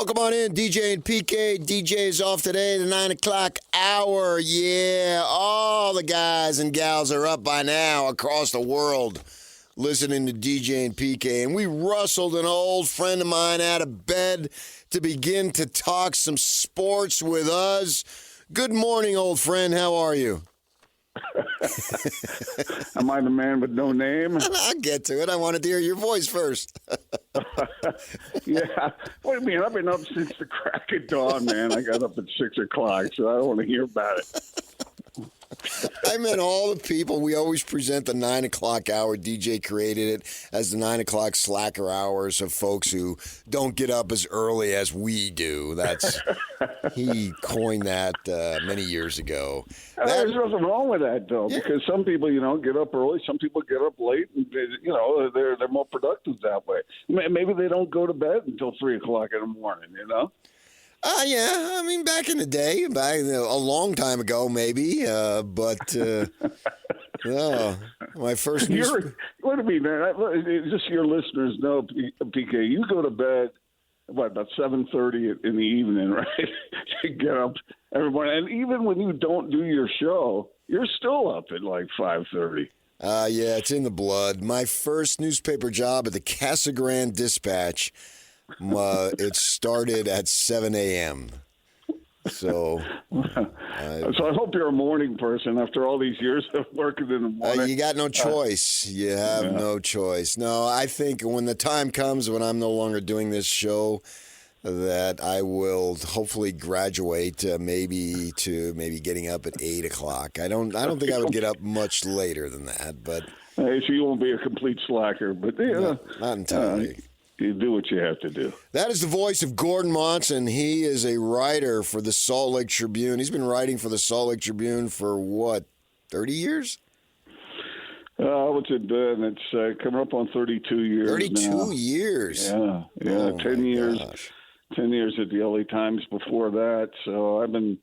Welcome on in, DJ and PK. DJ's off today, the 9 o'clock hour. Yeah, all the guys and gals are up by now across the world listening to DJ and PK. And we rustled an old friend of mine out of bed to begin to talk some sports with us. Good morning, old friend. How are you? Am I the man with no name? I'll get to it. I wanted to hear your voice first. Yeah. What do you mean? I've been up since the crack of dawn, man. I got up at 6 o'clock, so I don't want to hear about it. I meant all the people. We always present the 9 o'clock hour. DJ created it as the 9 o'clock slacker hours of folks who don't get up as early as we do. He coined that many years ago. There's nothing wrong with that, though, because some people, get up early. Some people get up late, and they're more productive that way. Maybe they don't go to bed until 3 o'clock in the morning. Yeah. I mean, back in the day, a long time ago, maybe. My first news. What do you mean, man? Just so your listeners know, PK, you go to bed about 7:30 in the evening, right? You get up every morning, and even when you don't do your show, you're still up at like 5:30. Yeah, it's in the blood. My first newspaper job at the Casa Grande Dispatch. It started at 7 a.m. So I hope you're a morning person after all these years of working in the morning. You got no choice. You have no choice. No, I think when the time comes when I'm no longer doing this show, that I will hopefully graduate maybe getting up at 8 o'clock. I don't think I would get up much later than that, but so you won't be a complete slacker. But not entirely. You do what you have to do. That is the voice of Gordon Monson. He is a writer for the Salt Lake Tribune. He's been writing for the Salt Lake Tribune for, 30 years? What's it been? It's coming up on 32 years 32 now. years? Yeah. Oh 10 years. Gosh. 10 years at the LA Times before that. So I've been,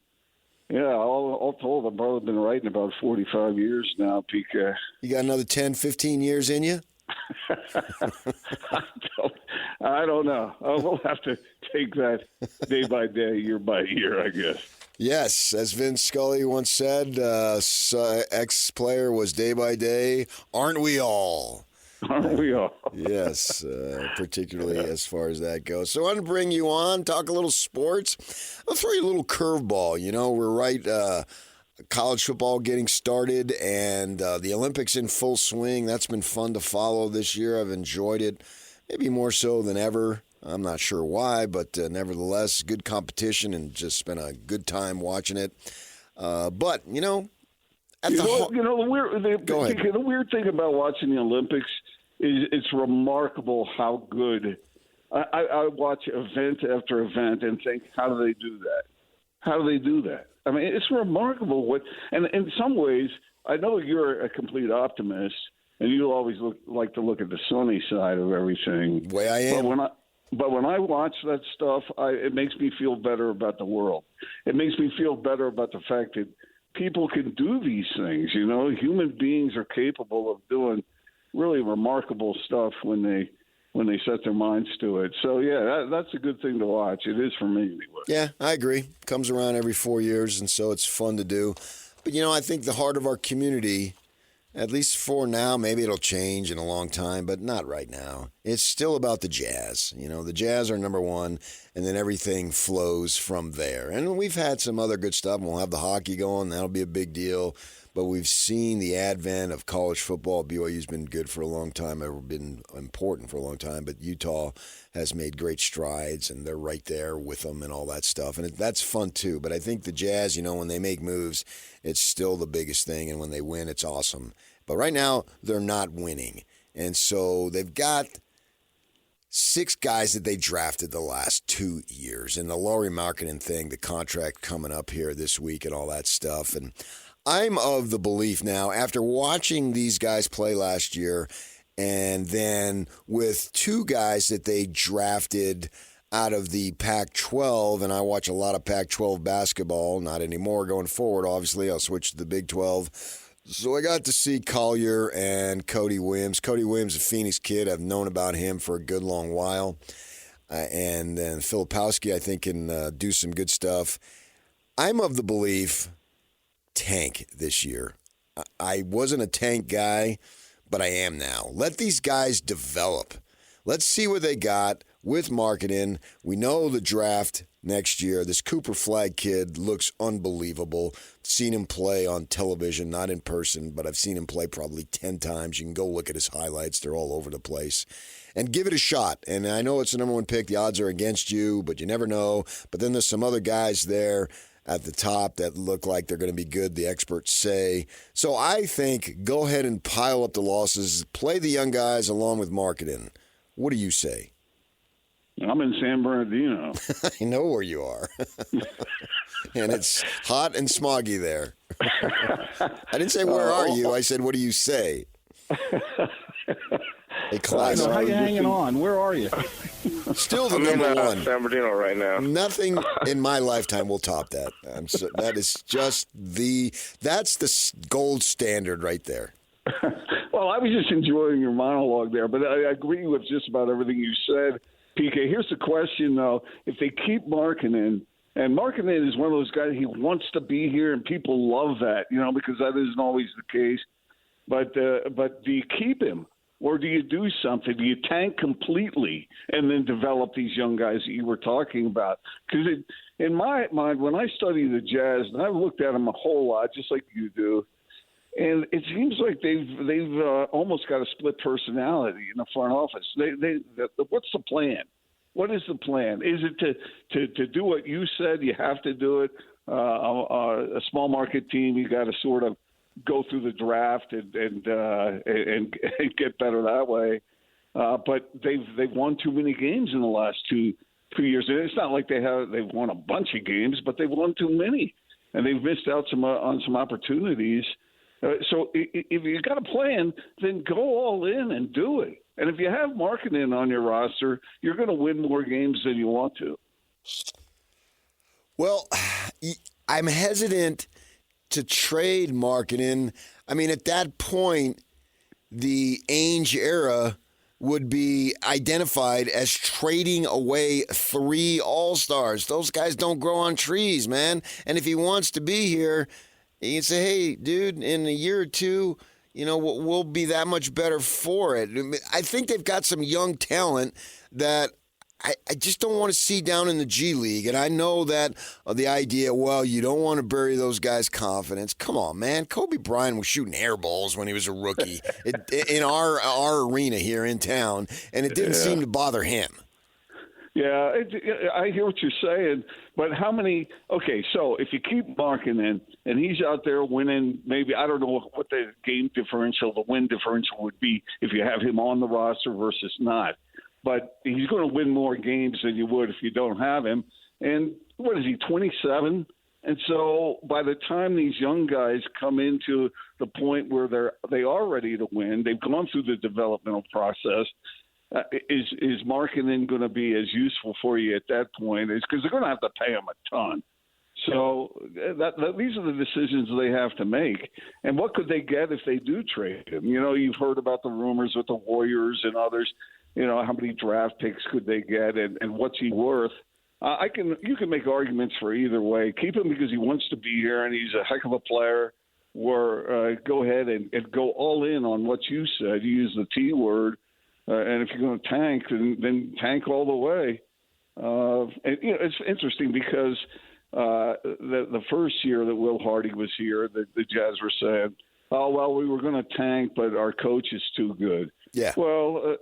all told, I've probably been writing about 45 years now, PK. You got another 10, 15 years in you? I don't know. We'll have to take that day by day, year by year, I guess. Yes, as Vince Scully once said, ex-player was day by day. Aren't we all? Aren't we all? Yes, particularly as far as that goes. So I want to bring you on, talk a little sports. I'll throw you a little curveball. We're right college football getting started, and the Olympics in full swing. That's been fun to follow this year. I've enjoyed it, maybe more so than ever. I'm not sure why, but nevertheless, good competition and just spent a good time watching it. But, the weird thing about watching the Olympics is it's remarkable how good. I watch event after event and think, how do they do that? How do they do that? I mean, it's remarkable and in some ways, I know you're a complete optimist, and you always like to look at the sunny side of everything. Way I am. But when I watch that stuff, it makes me feel better about the world. It makes me feel better about the fact that people can do these things. Human beings are capable of doing really remarkable stuff when they set their minds to it. So, that's a good thing to watch. It is for me anyway. Yeah, I agree. Comes around every 4 years, and so it's fun to do. But, I think the heart of our community, at least for now, maybe it'll change in a long time, but not right now. It's still about the Jazz. The Jazz are number one, and then everything flows from there. And we've had some other good stuff, and we'll have the hockey going. That'll be a big deal. But we've seen the advent of college football. BYU's been good for a long time, ever been important for a long time. But Utah has made great strides, and they're right there with them and all that stuff. And that's fun, too. But I think the Jazz, when they make moves, it's still the biggest thing. And when they win, it's awesome. But right now, they're not winning. And so they've got 6 guys that they drafted the last 2 years. And the Lauri Markkanen thing, the contract coming up here this week and all that stuff. And I'm of the belief now, after watching these guys play last year, and then with 2 guys that they drafted out of the Pac-12, and I watch a lot of Pac-12 basketball, not anymore going forward, obviously. I'll switch to the Big 12. So I got to see Collier and Cody Williams. Cody Williams, a Phoenix kid. I've known about him for a good long while. and then Filipowski, I think, can do some good stuff. I'm of the belief tank this year. I wasn't a tank guy, but I am now. Let these guys develop. Let's see what they got with marketing. We know the draft next year. This Cooper Flagg kid looks unbelievable. Seen him play on television, not in person, but I've seen him play probably 10 times. You can go look at his highlights. They're all over the place. And give it a shot. And I know it's the number one pick. The odds are against you, but you never know. But then there's some other guys there at the top that look like they're going to be good, the experts say. So I think go ahead and pile up the losses. Play the young guys along with marketing. What do you say? I'm in San Bernardino. I know where you are. And it's hot and smoggy there. I didn't say, where are you? I said, what do you say? A class. How you hanging on? Where are you? Still the I'm number in one. San Bernardino right now. Nothing in my lifetime will top that. That is just that's the gold standard right there. Well, I was just enjoying your monologue there, but I agree with just about everything you said, PK. Here's the question, though. If they keep Markkanen, and Markkanen is one of those guys, he wants to be here, and people love that, because that isn't always the case. But do you keep him? Or do you do something? Do you tank completely and then develop these young guys that you were talking about? Because in my mind, when I study the Jazz, and I've looked at them a whole lot, just like you do, and it seems like they've almost got a split personality in the front office. What's the plan? What is the plan? Is it to do what you said? You have to do it. A small market team, you got to sort of go through the draft and get better that way. But they've won too many games in the last two years. And it's not like they've won a bunch of games, but they've won too many, and they've missed out on some opportunities. So if you got a plan, then go all in and do it. And if you have Markkanen on your roster, you're going to win more games than you want to. Well, I'm hesitant to trade Markkanen. I mean, at that point, the Ainge era would be identified as trading away 3 all-stars. Those guys don't grow on trees, man. And if he wants to be here, you can say, hey, dude, in a year or two, we'll be that much better for it. I think they've got some young talent that I just don't want to see down in the G League. And I know that the idea, well, you don't want to bury those guys' confidence. Come on, man. Kobe Bryant was shooting air balls when he was a rookie in our arena here in town, and it didn't seem to bother him. Yeah, I hear what you're saying, but how many – okay, so if you keep Markkanen and he's out there winning, maybe I don't know what the game differential, the win differential would be if you have him on the roster versus not. But he's going to win more games than you would if you don't have him. And what is he, 27? And so by the time these young guys come into the point where they are ready to win, they've gone through the developmental process, is Markkanen going to be as useful for you at that point? Is because they're going to have to pay him a ton. So these are the decisions they have to make. And what could they get if they do trade him? You've heard about the rumors with the Warriors and others. How many draft picks could they get, and what's he worth? You can make arguments for either way. Keep him because he wants to be here and he's a heck of a player, or go ahead and go all in on what you said. You use the T word. And if you're going to tank, then tank all the way. It's interesting because the first year that Will Hardy was here, the Jazz were saying, oh, well, we were going to tank, but our coach is too good. Yeah. Well,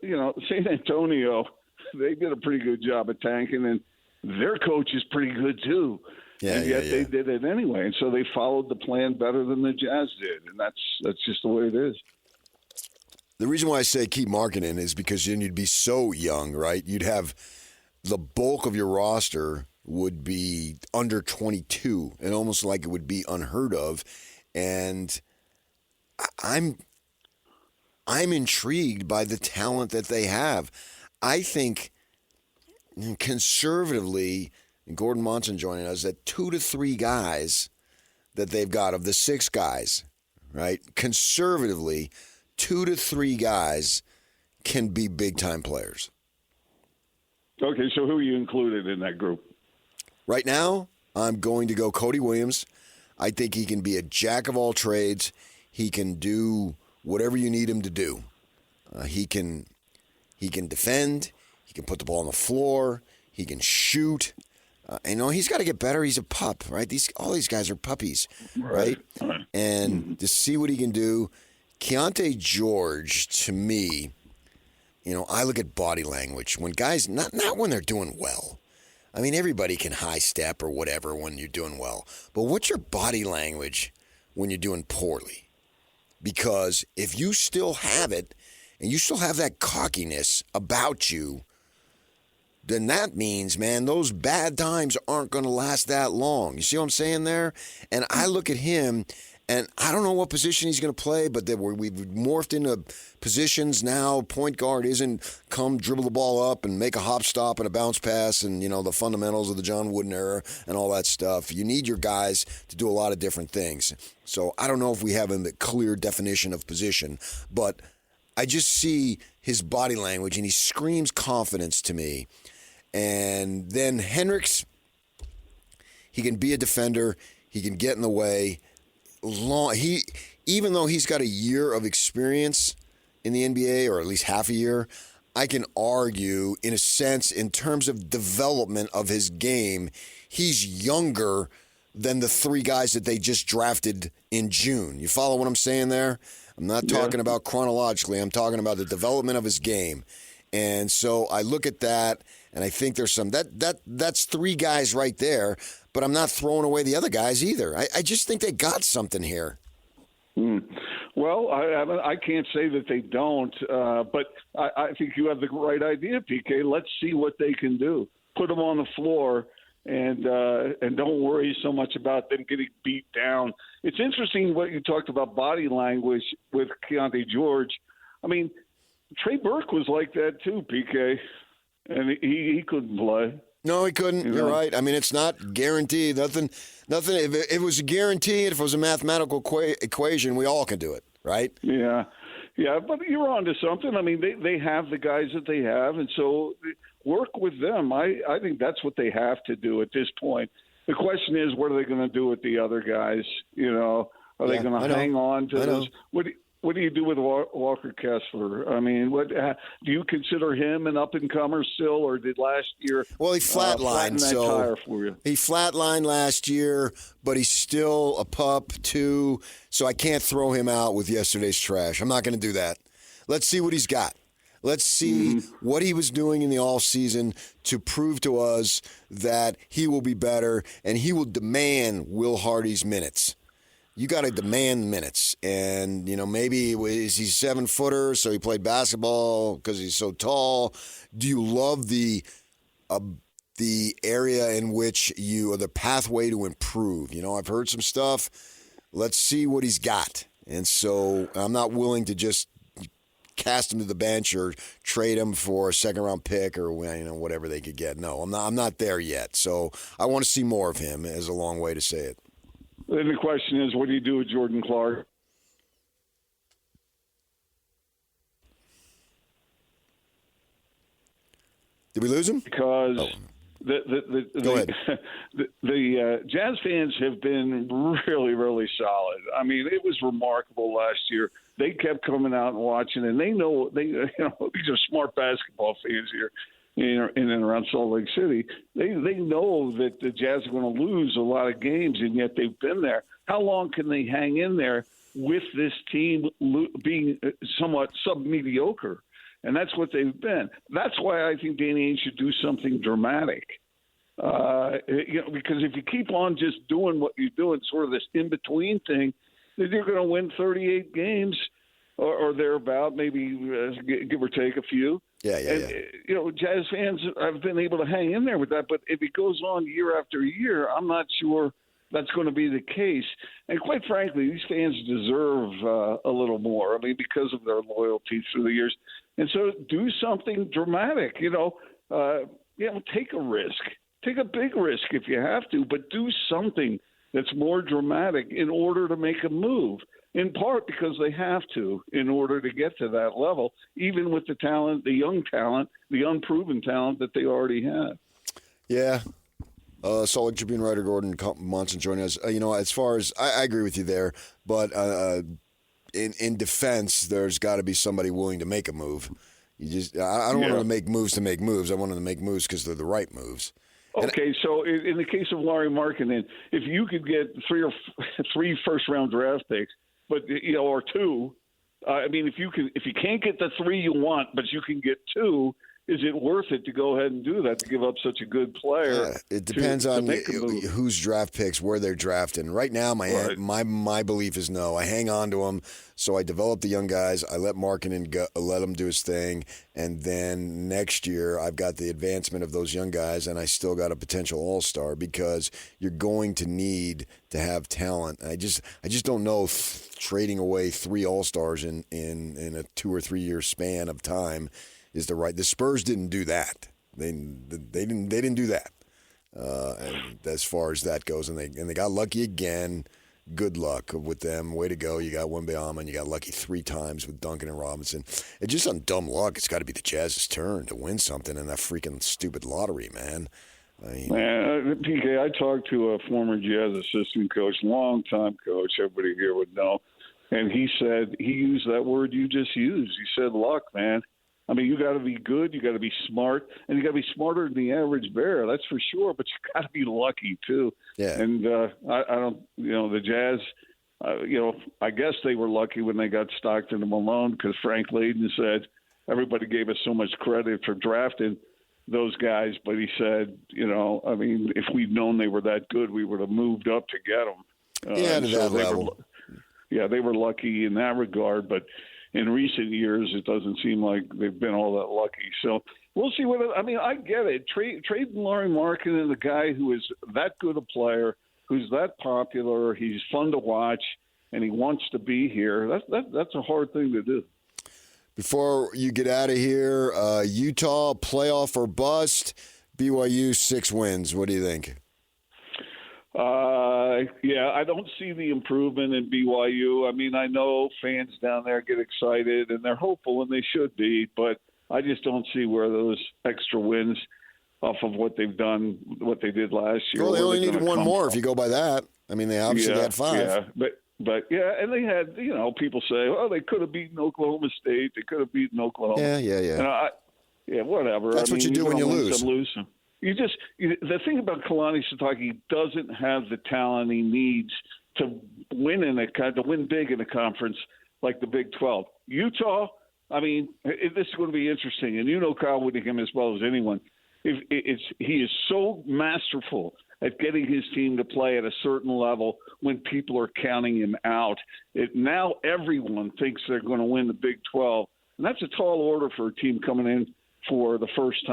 San Antonio, they did a pretty good job of tanking, and their coach is pretty good too. And yet they did it anyway. And so they followed the plan better than the Jazz did. And that's just the way it is. The reason why I say keep Markkanen is because then you'd be so young, right? You'd have the bulk of your roster would be under 22, and almost like it would be unheard of. And I'm intrigued by the talent that they have. I think conservatively, Gordon Monson joining us, that 2 to 3 guys that they've got of the 6 guys, right? Conservatively, 2 to 3 guys can be big-time players. Okay, so who you included in that group? Right now, I'm going to go Cody Williams. I think he can be a jack of all trades. He can do whatever you need him to do. He can defend. He can put the ball on the floor. He can shoot. He's got to get better. He's a pup, right? All these guys are puppies, right? And to see what he can do, Keontae George, to me, I look at body language when guys not when they're doing well. I mean, everybody can high step or whatever when you're doing well, but what's your body language when you're doing poorly? Because if you still have it and you still have that cockiness about you, then that means, man, those bad times aren't going to last that long. You see what I'm saying there? And I look at him, and I don't know what position he's going to play, but we've morphed into positions now. Point guard isn't come dribble the ball up and make a hop stop and a bounce pass and, the fundamentals of the John Wooden era and all that stuff. You need your guys to do a lot of different things. So I don't know if we have a clear definition of position, but I just see his body language, and he screams confidence to me. And then Hendricks, he can be a defender. He can get in the way. Even though he's got a year of experience in the NBA, or at least half a year, I can argue, in a sense, in terms of development of his game, he's younger than the three guys that they just drafted in June. You follow what I'm saying there? I'm not talking about chronologically. I'm talking about the development of his game. And so I look at that, and I think there's that's three guys right there, but I'm not throwing away the other guys either. I just think they got something here. Well, I can't say that they don't, but I think you have the right idea, PK. Let's see what they can do. Put them on the floor, and don't worry so much about them getting beat down. It's interesting what you talked about body language with Keontae George. I mean, Trey Burke was like that too, PK, and he couldn't play. No, he couldn't. You're right. I mean, it's not guaranteed. Nothing. If it was guaranteed, if it was a mathematical equation, we all can do it, right? Yeah, but you're on to something. I mean, they have the guys that they have, and so work with them. I think that's what they have to do at this point. The question is, what are they going to do with the other guys? Are they going to hang on to those? What do you do with Walker Kessler? I mean, do you consider him an up-and-comer still, or did last year? Well, he flatlined. Tire for you? He flatlined last year, but he's still a pup too. So I can't throw him out with yesterday's trash. I'm not going to do that. Let's see what he's got. Let's see what he was doing in the offseason to prove to us that he will be better and he will demand Will Hardy's minutes. You got to demand minutes. And, maybe is he 7-footer, so he played basketball because he's so tall? Do you love the area in which or the pathway to improve? I've heard some stuff. Let's see what he's got. And so I'm not willing to just cast him to the bench or trade him for a second-round pick or whatever they could get. No, I'm not there yet. So I want to see more of him, is a long way to say it. Then the question is, what do you do with Jordan Clark? Did we lose him? Because the Jazz fans have been really, really solid. I mean, it was remarkable last year. They kept coming out and watching, and they know these are smart basketball fans here in and around Salt Lake City. They know that the Jazz are going to lose a lot of games, and yet they've been there. How long can they hang in there with this team being somewhat sub-mediocre? And that's what they've been. That's why I think Danny Ainge should do something dramatic. Because if you keep on just doing what you're doing, sort of this in-between thing, then you're going to win 38 games or thereabout, maybe give or take a few. Yeah. Jazz fans have been able to hang in there with that. But if it goes on year after year, I'm not sure that's going to be the case. And quite frankly, these fans deserve a little more. I mean, because of their loyalty through the years. And so do something dramatic, take a risk. Take a big risk if you have to, but do something that's more dramatic in order to make a move. in part because they have to in order to get to that level, even with the talent, the young talent, the unproven talent that they already have. Yeah. Salt Lake Tribune writer Gordon Monson joining us. As far as I agree with you there, but in defense, there's got to be somebody willing to make a move. I don't want them to make moves. I want them to make moves because they're the right moves. Okay, so in the case of Larry Markkinen, if you could get three first-round draft picks, but or two, if you can't get the three you want, but you can get two, is it worth it to go ahead and do that, to give up such a good player? It depends on who's draft picks, where they're drafted. Right now, my belief is no. I hang on to them, so I develop the young guys. I let Markkinen go, let him do his thing, and then next year I've got the advancement of those young guys, and I still got a potential all-star because you're going to need to have talent. I just don't know if trading away 3 all-stars in a 2 or 3 year span of time is the right. The Spurs didn't do that. They didn't do that. And as far as that goes, and they got lucky again. Good luck with them. Way to go. You got Wembanyama, and you got lucky 3 times with Duncan and Robinson. It's just on dumb luck. It's got to be the Jazz's turn to win something in that freaking stupid lottery, man. PK, I talked to a former Jazz assistant coach, long-time coach, everybody here would know, and he said, he used that word you just used. He said, luck, man. You got to be good, you got to be smart, and you got to be smarter than the average bear. That's for sure. But you got to be lucky too. Yeah. And I don't, the Jazz, I guess they were lucky when they got Stockton and Malone because Frank Layden said everybody gave us so much credit for drafting those guys, but he said, if we'd known they were that good, we would have moved up to get them. To that level. They were lucky in that regard, but in recent years, it doesn't seem like they've been all that lucky. So we'll see I get it. Trading Larry Markkinen, the guy who is that good a player, who's that popular, he's fun to watch, and he wants to be here. That's a hard thing to do. Before you get out of here, Utah playoff or bust. BYU 6 wins. What do you think? I don't see the improvement in BYU. I know fans down there get excited and they're hopeful, and they should be, but I just don't see where those extra wins off of what they've done, what they did last year. Well, they only needed one more if you go by that. They obviously had 5. Yeah, but and they had, people say, oh, they could have beaten Oklahoma State. They could have beaten Oklahoma. Yeah. And whatever. That's what you do when you lose. The thing about Kalani Sitake, he doesn't have the talent he needs to win big in a conference like the Big 12. Utah, this is going to be interesting, and Kyle Whittingham as well as anyone. He is so masterful at getting his team to play at a certain level when people are counting him out. Now everyone thinks they're going to win the Big 12, and that's a tall order for a team coming in for the first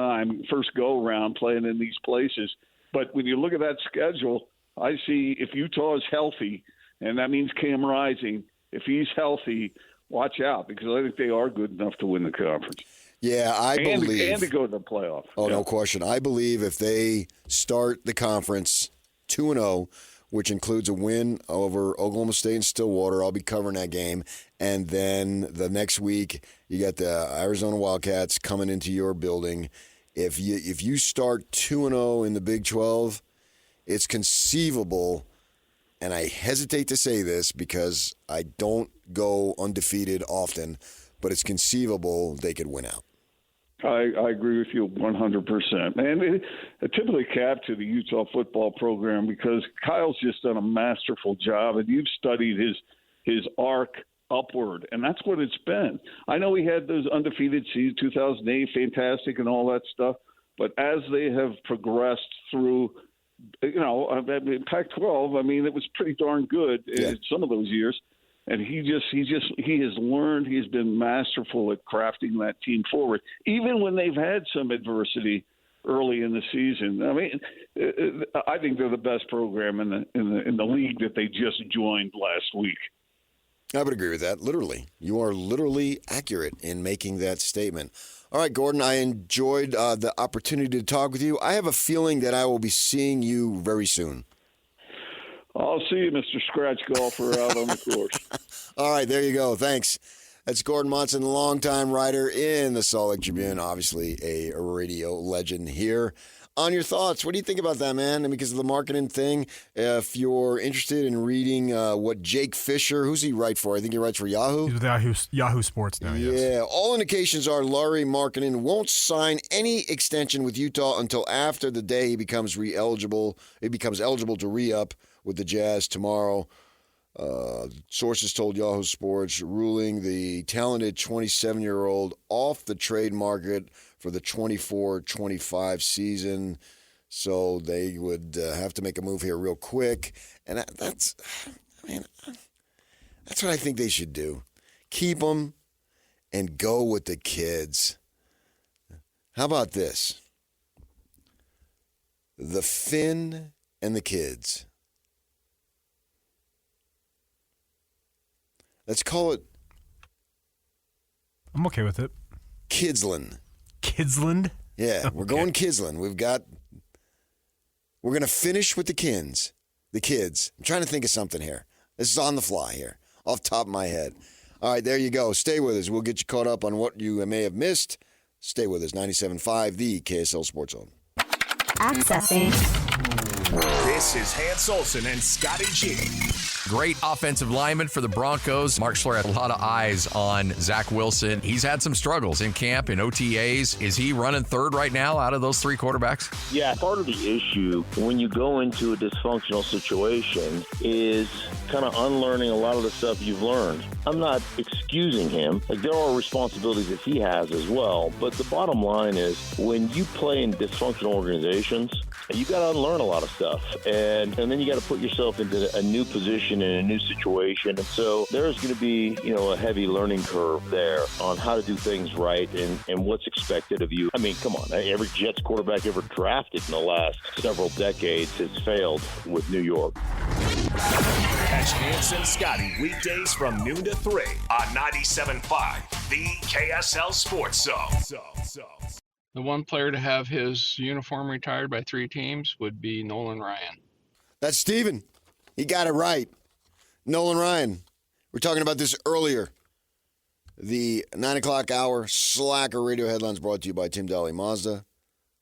go-around playing in these places. But when you look at that schedule, I see if Utah is healthy, and that means Cam Rising, if he's healthy, watch out, because I think they are good enough to win the conference. Yeah, I believe. And to go to the playoff. Oh, no question. I believe if they start the conference 2-0, which includes a win over Oklahoma State and Stillwater, I'll be covering that game. And then the next week, you got the Arizona Wildcats coming into your building. If you start 2-0 in the Big 12, it's conceivable, and I hesitate to say this because I don't go undefeated often, but it's conceivable they could win out. I agree with you 100%. And a typically cap to the Utah football program, because Kyle's just done a masterful job, and you've studied his arc upward, and that's what it's been. I know he had those undefeated seasons, 2008, fantastic and all that stuff, but as they have progressed through, Pac-12, it was pretty darn good in some of those years. And he has learned, he's been masterful at crafting that team forward, even when they've had some adversity early in the season. I think they're the best program in the league that they just joined last week. I would agree with that. Literally, you are literally accurate in making that statement. All right, Gordon, I enjoyed the opportunity to talk with you. I have a feeling that I will be seeing you very soon. I'll see you, Mr. Scratch Golfer, out on the course. All right, there you go. Thanks. That's Gordon Monson, longtime writer in the Salt Lake Tribune, obviously a radio legend here. On your thoughts, what do you think about that, man? And because of the marketing thing, if you're interested in reading what Jake Fisher, who's he write for? I think he writes for Yahoo. He's with Yahoo Sports now, yes. Yeah, all indications are Laurie Markkinen won't sign any extension with Utah until after the day he becomes eligible to re-up with the Jazz tomorrow. Sources told Yahoo Sports, ruling the talented 27-year-old off the trade market for the 24-25 season. So they would have to make a move here real quick. And that's what I think they should do. Keep them and go with the kids. How about this? The Finn and the kids. Let's call it I'm okay with it. Kidsland. Kidsland? Yeah, Okay. we're going Kidsland. We're going to finish with the kids. I'm trying to think of something here. This is on the fly here, off the top of my head. All right, there you go. Stay with us. We'll get you caught up on what you may have missed. Stay with us. 97.5, the KSL Sports Zone. Accessing. This is Hans Olsen and Scotty G. Great offensive lineman for the Broncos. Mark Schler had a lot of eyes on Zach Wilson. He's had some struggles in camp, in OTAs. Is he running third right now out of those three quarterbacks? Yeah, part of the issue when you go into a dysfunctional situation is kind of unlearning a lot of the stuff you've learned. I'm not excusing him. Like, there are responsibilities that he has as well. But the bottom line is when you play in dysfunctional organizations, you got to unlearn a lot of stuff. And then you got to put yourself into a new position in a new situation. And so there's going to be, a heavy learning curve there on how to do things right and what's expected of you. I mean, come on. Every Jets quarterback ever drafted in the last several decades has failed with New York. Catch Hans and Scotty weekdays from noon to 3 on 97.5, the KSL Sports Zone. The one player to have his uniform retired by 3 teams would be Nolan Ryan. That's Steven. He got it right. Nolan Ryan. We're talking about this earlier. The 9 o'clock hour Slacker Radio headlines brought to you by Tim Dahle Mazda.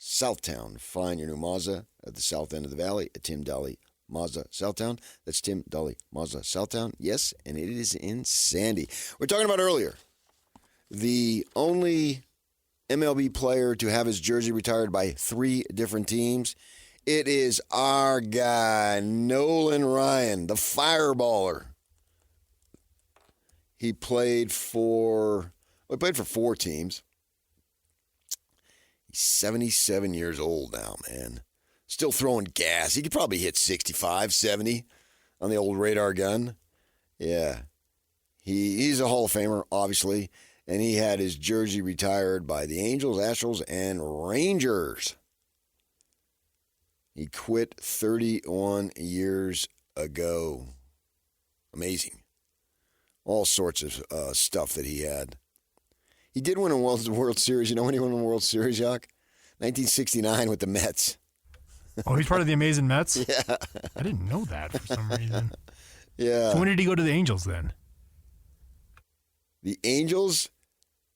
Southtown. Find your new Mazda at the south end of the valley at Tim Dahle Mazda Southtown. That's Tim Dahle Mazda Southtown. Yes, and it is in Sandy. We're talking about earlier. The only MLB player to have his jersey retired by 3 different teams. It is our guy, Nolan Ryan, the fireballer. He played for 4 teams. He's 77 years old now, man. Still throwing gas. He could probably hit 65, 70 on the old radar gun. Yeah. He's a Hall of Famer, obviously. And he had his jersey retired by the Angels, Astros, and Rangers. He quit 31 years ago. Amazing. All sorts of stuff that he had. He did win a World Series. You know when he won a World Series, Jacques? 1969 with the Mets. Oh, he's part of the Amazing Mets? Yeah. I didn't know that for some reason. Yeah. So when did he go to the Angels then? The Angels,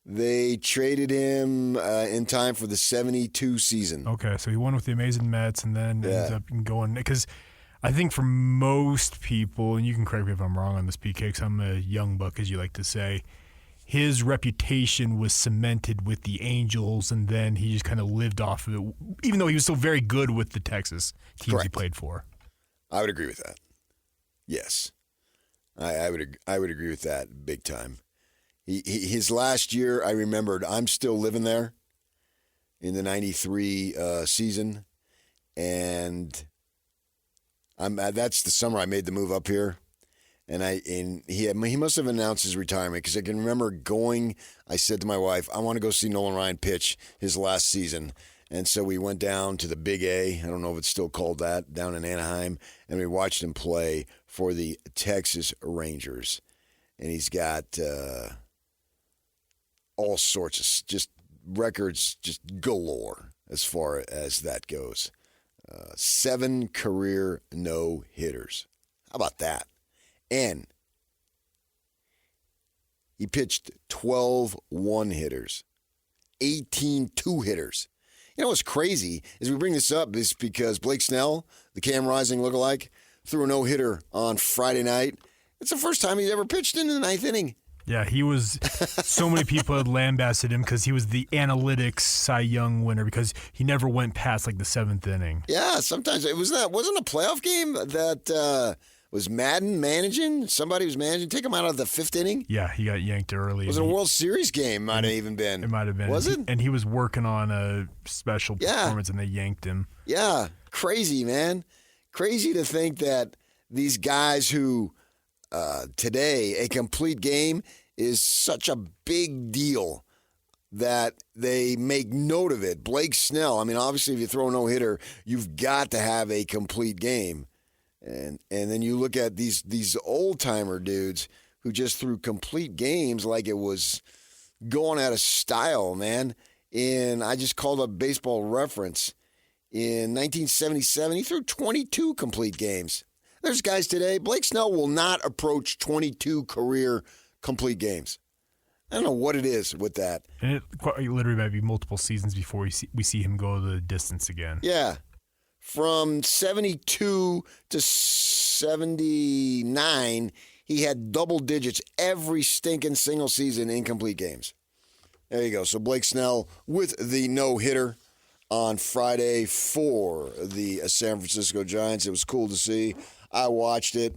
they traded him in time for the 72 season. Okay, so he won with the Amazing Mets and then ends up going – because I think for most people, and you can correct me if I'm wrong on this, PK, because I'm a young buck, as you like to say, his reputation was cemented with the Angels, and then he just kind of lived off of it, even though he was still very good with the Texas teams he played for. I would agree with that. Yes. I would agree with that big time. His last year, I remembered, I'm still living there in the 93 season, and that's the summer I made the move up here. And he must have announced his retirement because I can remember I said to my wife, I want to go see Nolan Ryan pitch his last season. And so we went down to the Big A, I don't know if it's still called that, down in Anaheim, and we watched him play for the Texas Rangers. And he's got all sorts of just records, just galore as far as that goes. 7 career no-hitters. How about that? And he pitched 12 one-hitters, 18 two-hitters. You know what's crazy is we bring this up is because Blake Snell, the Cam Rising lookalike, threw a no-hitter on Friday night. It's the first time he's ever pitched in the ninth inning. Yeah, he was. So many people had lambasted him because he was the analytics Cy Young winner because he never went past like the seventh inning. Yeah, sometimes it wasn't a playoff game that was Madden managing. Somebody was managing. Take him out of the fifth inning. Yeah, he got yanked early. Was it a World Series game? Might have even been. It might have been. Was it? And he was working on a special performance, and they yanked him. Yeah, crazy, man. Crazy to think that these guys who. Today, a complete game is such a big deal that they make note of it. Blake Snell, I mean, obviously, if you throw a no-hitter, you've got to have a complete game. And then you look at these old-timer dudes who just threw complete games like it was going out of style, man. I just called up Baseball Reference. In 1977, he threw 22 complete games. There's guys today. Blake Snell will not approach 22 career complete games. I don't know what it is with that. And it literally might be multiple seasons before we see him go the distance again. Yeah. From 72 to 79, he had double digits every stinking single season in complete games. There you go. So Blake Snell with the no-hitter on Friday for the San Francisco Giants. It was cool to see. I watched it.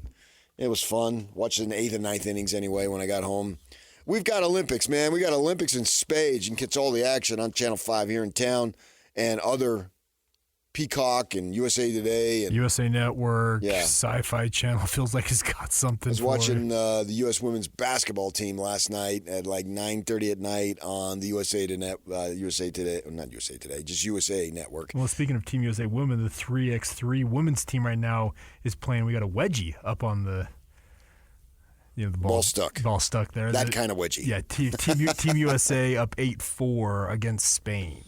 It was fun. Watched it in the 8th and 9th innings anyway when I got home. We've got Olympics, man. We got Olympics in spades. You can catch all the action on Channel 5 here in town and other Peacock and USA Today. And USA Network, Sci-Fi Channel feels like it's got something. I was watching the U.S. women's basketball team last night at like 9:30 at night on the USA Today, not USA Today, just USA Network. Well, speaking of Team USA Women, the 3x3 women's team right now is playing. We got a wedgie up on the the ball stuck there. That kind of wedgie. Yeah, Team USA up 8-4 against Spain.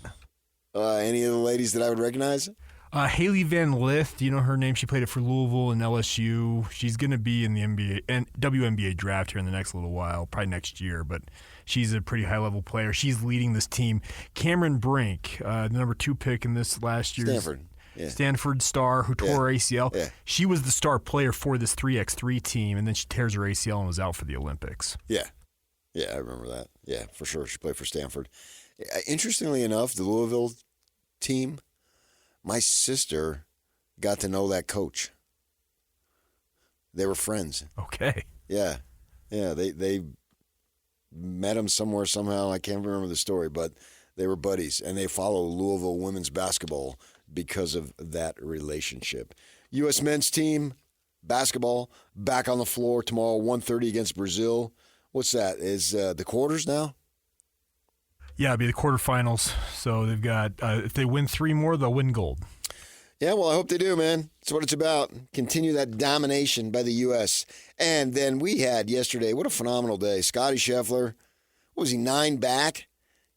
Any of the ladies that I would recognize? Haley Van Lith, do you know her name? She played it for Louisville and LSU. She's going to be in the NBA and WNBA draft here in the next little while, probably next year, but she's a pretty high-level player. She's leading this team. Cameron Brink, the number 2 pick in this last year's Stanford star who tore her ACL. Yeah. She was the star player for this 3x3 team, and then she tears her ACL and was out for the Olympics. Yeah. Yeah, I remember that. Yeah, for sure. She played for Stanford. Interestingly enough, the Louisville team, my sister got to know that coach. They were friends. Okay. Yeah. Yeah, they met him somewhere somehow. I can't remember the story, but they were buddies, and they follow Louisville women's basketball because of that relationship. U.S. men's team, basketball, back on the floor tomorrow, 1:30 against Brazil. What's that? Is the quarters now? Yeah, it'll be the quarterfinals. So they've got, if they win 3 more, they'll win gold. Yeah, well, I hope they do, man. That's what it's about. Continue that domination by the U.S. And then we had yesterday, what a phenomenal day. Scotty Scheffler, what was he, 9 back?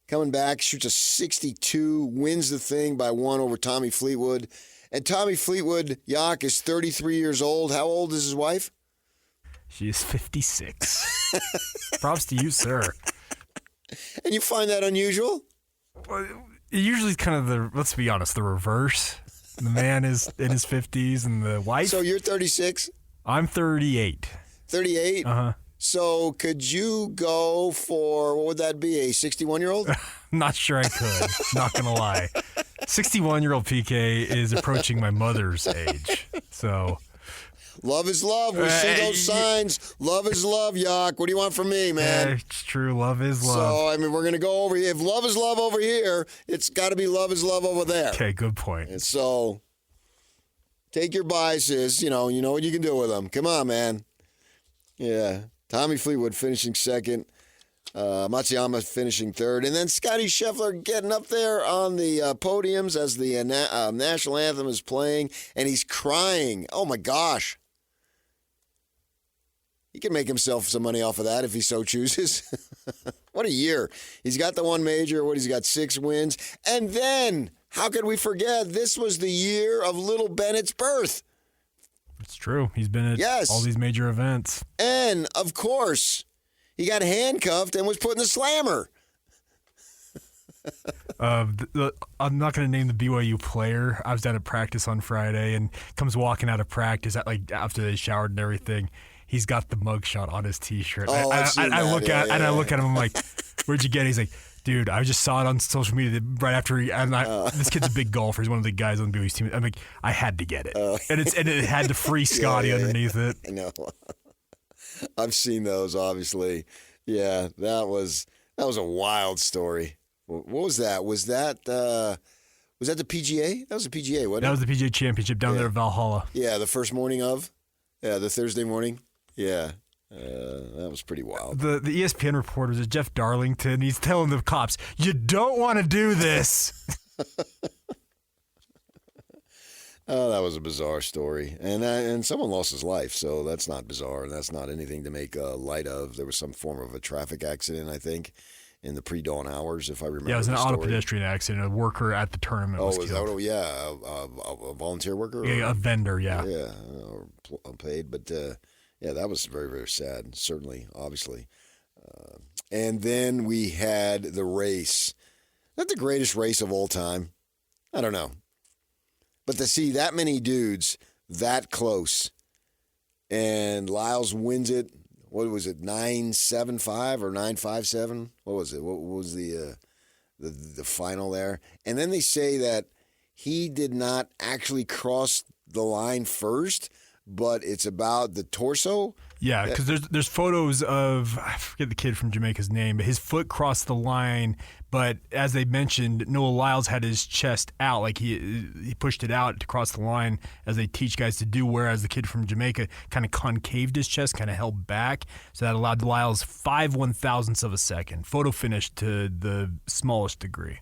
Coming back, shoots a 62, wins the thing by 1 over Tommy Fleetwood. And Tommy Fleetwood, Yak, is 33 years old. How old is his wife? She is 56. Props to you, sir. And you find that unusual? Well, usually kind of let's be honest, the reverse. The man is in his 50s and the wife. So you're 36? I'm 38. 38? Uh-huh. So could you go for, what would that be, a 61-year-old? Not sure I could. Not going to lie. 61-year-old PK is approaching my mother's age. So... Love is love. We see those signs. Love is love, Yak. What do you want from me, man? Yeah, it's true. Love is love. So, I mean, we're going to go over here. If love is love over here, it's got to be love is love over there. Okay, good point. And so, take your biases. You know what you can do with them. Come on, man. Yeah. Tommy Fleetwood finishing second. Matsuyama finishing third. And then Scotty Scheffler getting up there on the podiums as the national anthem is playing. And he's crying. Oh, my gosh. He can make himself some money off of that if he so chooses. What a year. He's got the one major. He's got 6 wins. And then, how could we forget, this was the year of little Bennett's birth. It's true. He's been at all these major events. And, of course, he got handcuffed and was put in the slammer. I'm not going to name the BYU player. I was down at practice on Friday and comes walking out of practice after they showered and everything. He's got the mugshot on his T-shirt. Oh, I look at him. I'm like, "Where'd you get it?" He's like, "Dude, I just saw it on social media right after." This kid's a big golfer. He's one of the guys on the BYU's team. I'm like, I had to get it, and it had the free Scotty underneath it. I know. I've seen those, obviously. Yeah, that was a wild story. What was that? Was that the PGA? That was the PGA, wasn't it? That was the PGA Championship down there at Valhalla. Yeah, the first morning of? Yeah, the Thursday morning? Yeah. That was pretty wild. The ESPN reporter is Jeff Darlington. He's telling the cops, "You don't want to do this." Oh, that was a bizarre story. And someone lost his life, so that's not bizarre. That's not anything to make light of. There was some form of a traffic accident, I think, in the pre-dawn hours, if I remember. Yeah, it was an auto pedestrian accident. A worker at the tournament was killed. Oh, yeah, a volunteer worker? Yeah, a vendor, yeah. Yeah, paid. But, yeah, that was very, very sad, certainly, obviously. And then we had the race. Not the greatest race of all time. I don't know. But to see that many dudes that close, and Lyles wins it, what was it, 9.75 or 9.57? What was it? What was the final there? And then they say that he did not actually cross the line first, but it's about the torso. Yeah, because there's photos of, I forget the kid from Jamaica's name, but his foot crossed the line. But as they mentioned, Noah Lyles had his chest out, like he pushed it out to cross the line, as they teach guys to do. Whereas the kid from Jamaica kind of concaved his chest, kind of held back, so that allowed Lyles 5/1000ths of a second. Photo finish to the smallest degree.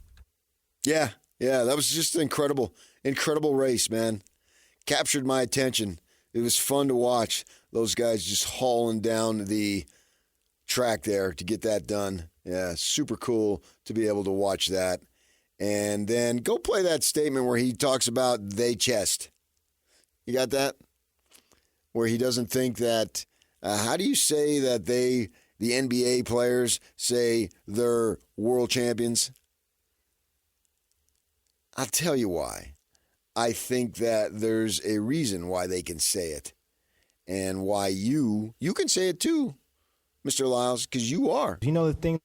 Yeah, that was just an incredible race, man. Captured my attention. It was fun to watch those guys just hauling down the track there to get that done. Yeah, super cool to be able to watch that. And then go play that statement where he talks about they chest. You got that? Where he doesn't think that, how do you say that the NBA players say they're world champions? I'll tell you why. I think that there's a reason why they can say it, and why you can say it too, Mr. Lyles, because you are. You know, the thing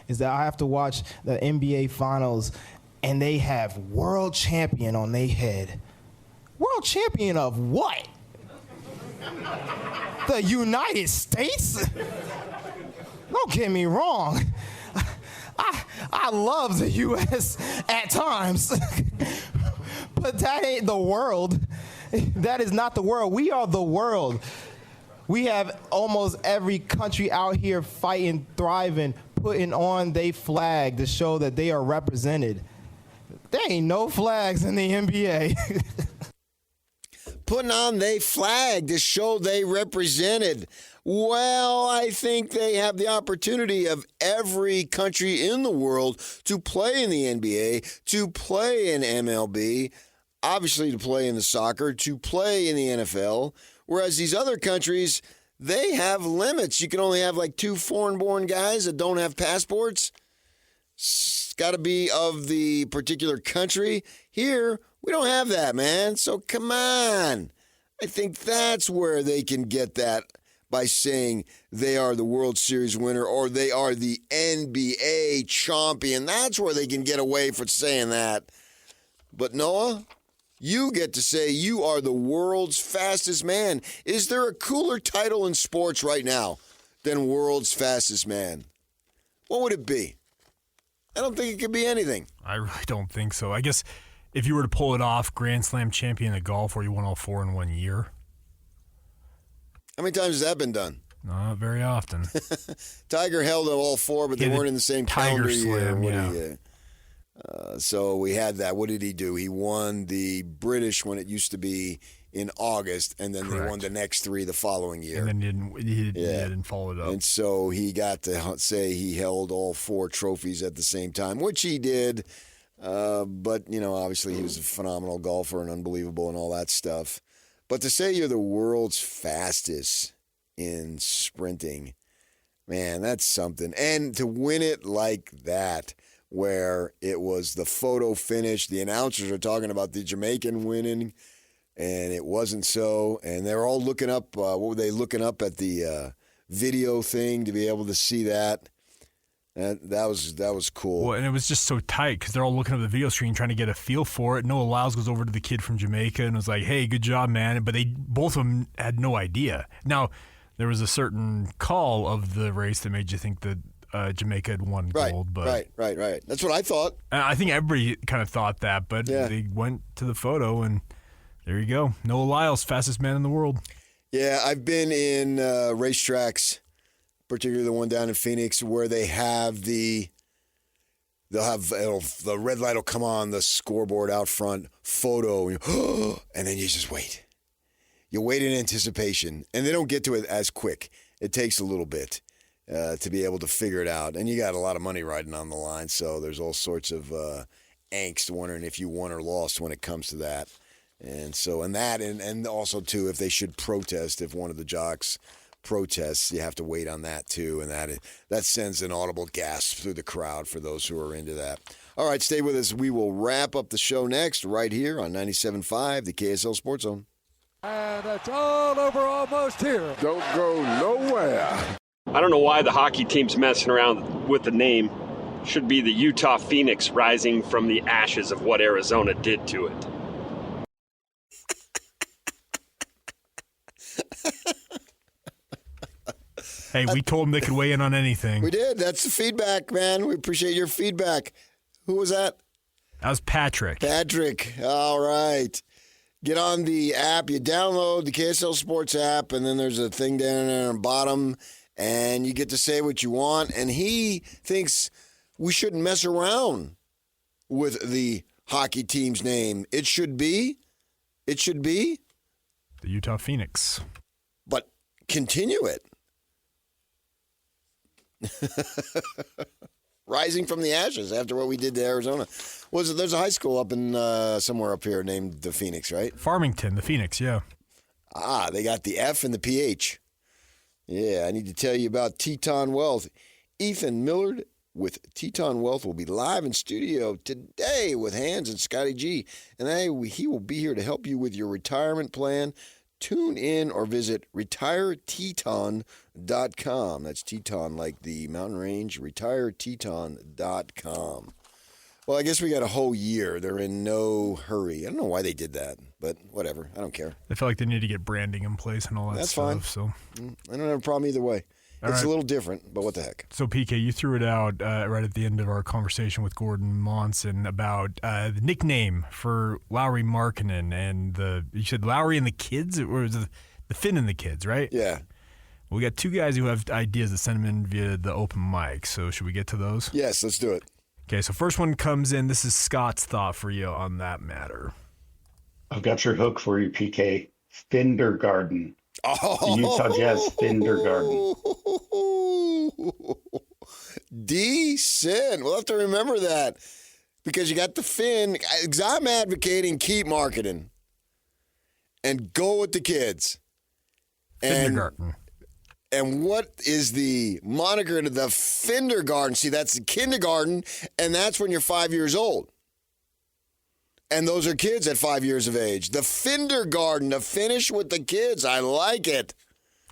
is that I have to watch the NBA Finals, and they have world champion on their head. World champion of what? The United States? Don't get me wrong. I love the U.S. at times, but that ain't the world. That is not the world. We are the world. We have almost every country out here fighting, thriving, putting on their flag to show that they are represented. There ain't no flags in the NBA. Putting on their flag to show they represented. Well, I think they have the opportunity of every country in the world to play in the NBA, to play in MLB, obviously to play in the soccer, to play in the NFL, whereas these other countries, they have limits. You can only have like 2 foreign-born guys that don't have passports. It's got to be of the particular country. Here, we don't have that, man. So come on. I think that's where they can get that, by saying they are the World Series winner or they are the NBA champion. That's where they can get away for saying that. But Noah, you get to say you are the world's fastest man. Is there a cooler title in sports right now than world's fastest man? What would it be? I don't think it could be anything. I really don't think so. I guess if you were to pull it off, Grand Slam champion of golf, where you won all 4 in 1 year. How many times has that been done? Not very often. Tiger held all 4, but they weren't in the same calendar Slam, year. So we had that. What did he do? He won the British when it used to be in August, and then they won the next 3 the following year. And then he didn't follow it up. And so he got to say he held all 4 trophies at the same time, which he did. But, obviously he was a phenomenal golfer and unbelievable and all that stuff. But to say you're the world's fastest in sprinting, man, that's something. And to win it like that, where it was the photo finish, the announcers are talking about the Jamaican winning, and it wasn't so. And they're all looking up, what were they looking up at the video thing to be able to see that? That was cool. Well, and it was just so tight because they're all looking at the video screen trying to get a feel for it. Noah Lyles goes over to the kid from Jamaica and was like, "Hey, good job, man." But both of them had no idea. Now, there was a certain call of the race that made you think that Jamaica had won gold. But Right. That's what I thought. And I think everybody kind of thought that, but they went to the photo and there you go. Noah Lyles, fastest man in the world. Yeah, I've been in racetracks, particularly the one down in Phoenix, where the red light will come on the scoreboard out front, photo, and then you just wait. You wait in anticipation, and they don't get to it as quick. It takes a little bit to be able to figure it out, and you got a lot of money riding on the line, so there's all sorts of angst wondering if you won or lost when it comes to that. And so, and also too, if they should protest, if one of the jocks protests, you have to wait on that too, and that sends an audible gasp through the crowd for those who are into that. All right, stay with us. We will wrap up the show next, right here on 97.5, the KSL Sports Zone. And it's all over almost here. Don't go nowhere. I don't know why the hockey team's messing around with the name. Should be the Utah Phoenix, rising from the ashes of what Arizona did to it. Hey, we told them they could weigh in on anything. We did. That's the feedback, man. We appreciate your feedback. Who was that? That was Patrick. Patrick. All right. Get on the app. You download the KSL Sports app, and then there's a thing down there on the bottom, and you get to say what you want. And he thinks we shouldn't mess around with the hockey team's name. It should be the Utah Phoenix. But continue it. Rising from the ashes after what we did to Arizona. There's a high school up in somewhere up here named the Phoenix, right? Farmington, the Phoenix, yeah. They got the F and the PH. Yeah, I need to tell you about Teton Wealth. Ethan Millard with Teton Wealth will be live in studio today with Hans and Scotty G. And he will be here to help you with your retirement plan. Tune in or visit retireteton.com. That's Teton like the mountain range, retireteton.com. Well, I guess we got a whole year. They're in no hurry. I don't know why they did that, but whatever. I don't care. They feel like they need to get branding in place and all that stuff. That's fine. So I don't have a problem either way. It's a little different, but what the heck. So, PK, you threw it out right at the end of our conversation with Gordon Monson about the nickname for Lowry Markkinen and you said Lowry and the kids, or was it the Finn and the kids, right? Yeah. We got two guys who have ideas that send them in via the open mic. So, should we get to those? Yes, let's do it. Okay, so first one comes in. This is Scott's thought for you on that matter. I've got your hook for you, PK. Findergarten. Oh. The Utah Jazz Findergarten. Decent. We'll have to remember that because you got the Finn. Because I'm advocating keep marketing and go with the kids. Findergarten. And what is the moniker to the Findergarten? See, that's the kindergarten, and that's when you're 5 years old. And those are kids at 5 years of age. The Findergarten, to finish with the kids. I like it.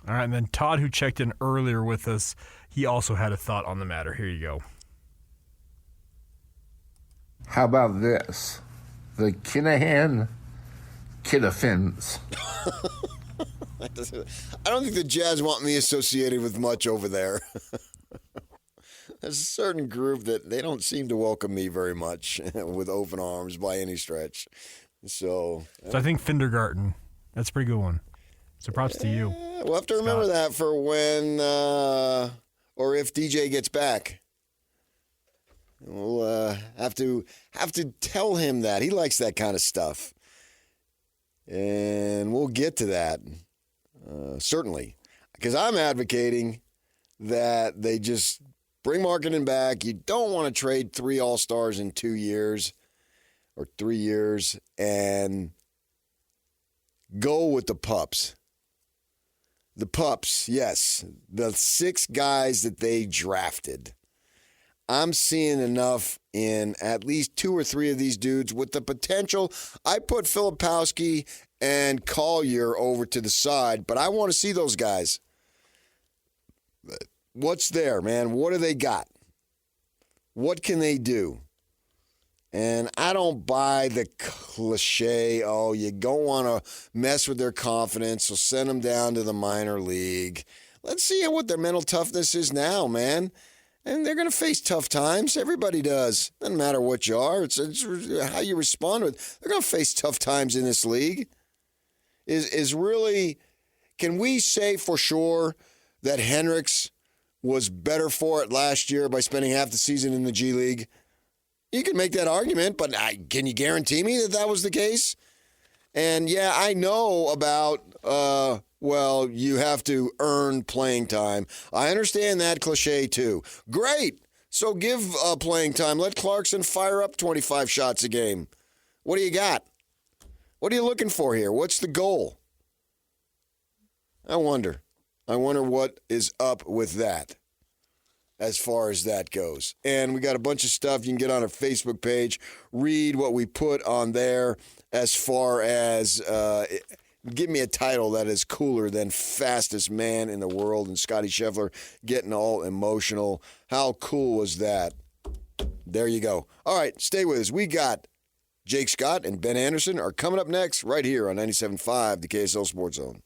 All right, and then Todd, who checked in earlier with us, he also had a thought on the matter. Here you go. How about this? The Kinahan Kidafins. I don't think the Jazz want me associated with much over there. There's a certain group that they don't seem to welcome me very much with open arms by any stretch. So I think Findergarten, that's a pretty good one. So props to you. We'll have to remember that for when or if DJ gets back. We'll have to tell him that. He likes that kind of stuff. And we'll get to that, certainly. Because I'm advocating that they just bring marketing back. You don't want to trade 3 All-Stars in 2 years or 3 years and go with the pups. The pups, yes. The 6 guys that they drafted. I'm seeing enough in at least 2 or 3 of these dudes with the potential. I put Filipowski and Collier over to the side, but I want to see those guys. What's there, man? What do they got? What can they do? And I don't buy the cliche, oh, you don't want to mess with their confidence, so send them down to the minor league. Let's see what their mental toughness is now, man. And they're going to face tough times. Everybody does. Doesn't matter what you are. It's how you respond to it. They're going to face tough times in this league. Is really, can we say for sure that Hendricks was better for it last year by spending half the season in the G League? You can make that argument, but can you guarantee me that that was the case? And, yeah, I know about, well, you have to earn playing time. I understand that cliche, too. Great. So give playing time. Let Clarkson fire up 25 shots a game. What do you got? What are you looking for here? What's the goal? I wonder what is up with that as far as that goes. And we got a bunch of stuff you can get on our Facebook page. Read what we put on there as far as give me a title that is cooler than fastest man in the world and Scotty Scheffler getting all emotional. How cool was that? There you go. All right, stay with us. We got Jake Scott and Ben Anderson are coming up next right here on 97.5, the KSL Sports Zone.